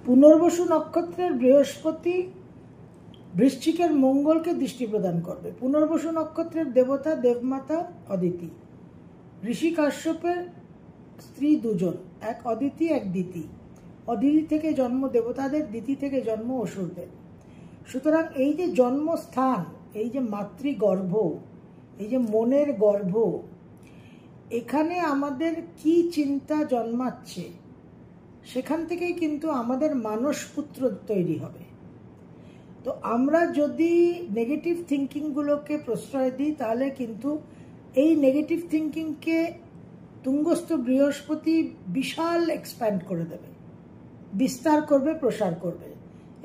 পুনর্বসু নক্ষত্রের বৃহস্পতি বৃশ্চিকের মঙ্গলকে দৃষ্টি প্রদান করবে। পুনর্বসু নক্ষত্রের দেবতা দেবমাতা অদিতি। ঋষি কাশ্যপের স্ত্রী দুজন, এক অদিতি এক দিতি। অদিতি থেকে জন্ম দেবতাদের, দিতি থেকে জন্ম অসুরদের। সুতরাং এই যে জন্মস্থান, এই যে মাতৃগর্ভ, এই যে মনের গর্ভ, এখানে আমাদের কি চিন্তা জন্মাচ্ছে সেখান থেকেই কিন্তু আমাদের মানসপুত্র তৈরি হবে। তো আমরা যদি নেগেটিভ থিঙ্কিংগুলোকে প্রশ্রয় দিই তাহলে কিন্তু এই নেগেটিভ থিঙ্কিংকে তুঙ্গস্থ বৃহস্পতি বিশাল এক্সপ্যান্ড করে দেবে, বিস্তার করবে, প্রসার করবে।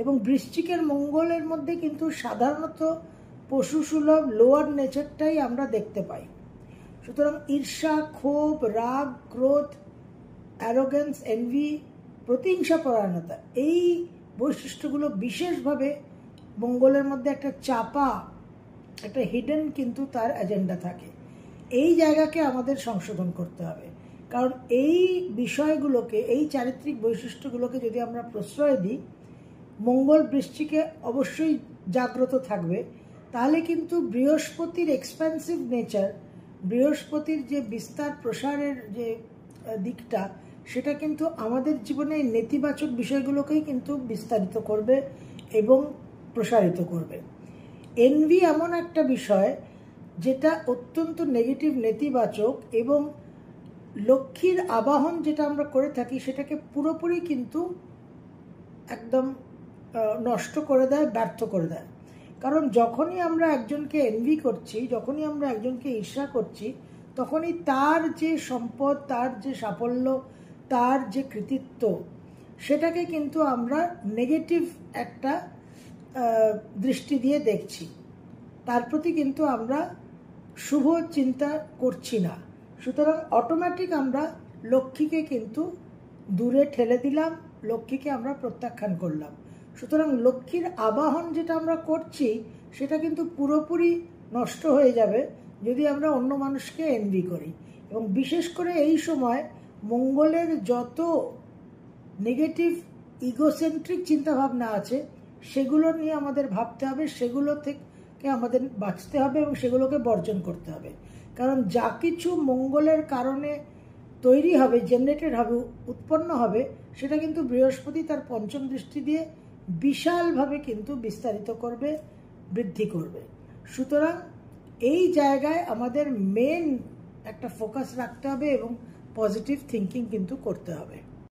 এবং বৃশ্চিকের মঙ্গলের মধ্যে কিন্তু সাধারণত পশুসুলভ লোয়ার নেচারটাই আমরা দেখতে পাই। সুতরাং ঈর্ষা, ক্ষোভ, রাগ, ক্রোধ, অ্যারোগেন্স, এনভি, প্রতিহিংসা পরায়ণতা, এই বৈশিষ্ট্যগুলো বিশেষভাবে মঙ্গলের মধ্যে একটা চাপা, একটা হিডেন কিন্তু তার এজেন্ডা থাকে। এই জায়গাকে আমাদের সংশোধন করতে হবে, কারণ এই বিষয়গুলোকে, এই চারিত্রিক বৈশিষ্ট্যগুলোকে যদি আমরা প্রশ্রয় দিই, মঙ্গল বৃশ্চিকে অবশ্যই জাগ্রত থাকবে। তাহলে কিন্তু বৃহস্পতির এক্সপেন্সিভ নেচার, বৃহস্পতির যে বিস্তার প্রসারের যে দিকটা, সেটা কিন্তু আমাদের জীবনে নেতিবাচক বিষয়গুলোকেই কিন্তু বিস্তারিত করবে এবং প্রসারিত করবে। এনভি এমন একটা বিষয় যেটা অত্যন্ত নেগেটিভ, নেতিবাচক, এবং লক্ষ্মীর আবাহন যেটা আমরা করে থাকি সেটাকে পুরোপুরি কিন্তু একদম নষ্ট করে দেয়, ব্যর্থ করে দেয়। কারণ যখনই আমরা একজনকে এনভি করছি, যখনই আমরা একজনকে ঈর্ষা করছি, তখনই তার যে সম্পদ, তার যে সাফল্য, তার যে কৃতিত্ব, সেটাকে কিন্তু আমরা নেগেটিভ একটা দৃষ্টি দিয়ে দেখছি। তার প্রতি কিন্তু আমরা শুভ চিন্তা করছি না। সুতরাং অটোমেটিক আমরা লক্ষ্মীকে কিন্তু দূরে ঠেলে দিলাম, লক্ষ্মীকে আমরা প্রত্যাখ্যান করলাম। সুতরাং লক্ষ্মীর আবাহন যেটা আমরা করছি সেটা কিন্তু পুরোপুরি নষ্ট হয়ে যাবে যদি আমরা অন্য মানুষকে এনভি করি। এবং বিশেষ করে এই সময় মঙ্গলের যত নেগেটিভ ইগোসেন্ট্রিক চিন্তাভাবনা আছে সেগুলো নিয়ে আমাদের ভাবতে হবে, সেগুলো থেকে আমাদের বাঁচতে হবে এবং সেগুলোকে বর্জন করতে হবে। কারণ যা কিছু মঙ্গলের কারণে তৈরি হবে, জেনারেটেড হবে, উৎপন্ন হবে, সেটা কিন্তু বৃহস্পতি তার পঞ্চম দৃষ্টি দিয়ে বিশালভাবে কিন্তু বিস্তারিত করবে, বৃদ্ধি করবে। সুতরাং এই জায়গায় আমাদের মেন একটা ফোকাস রাখতে হবে এবং পজিটিভ থিঙ্কিং কিন্তু করতে হবে।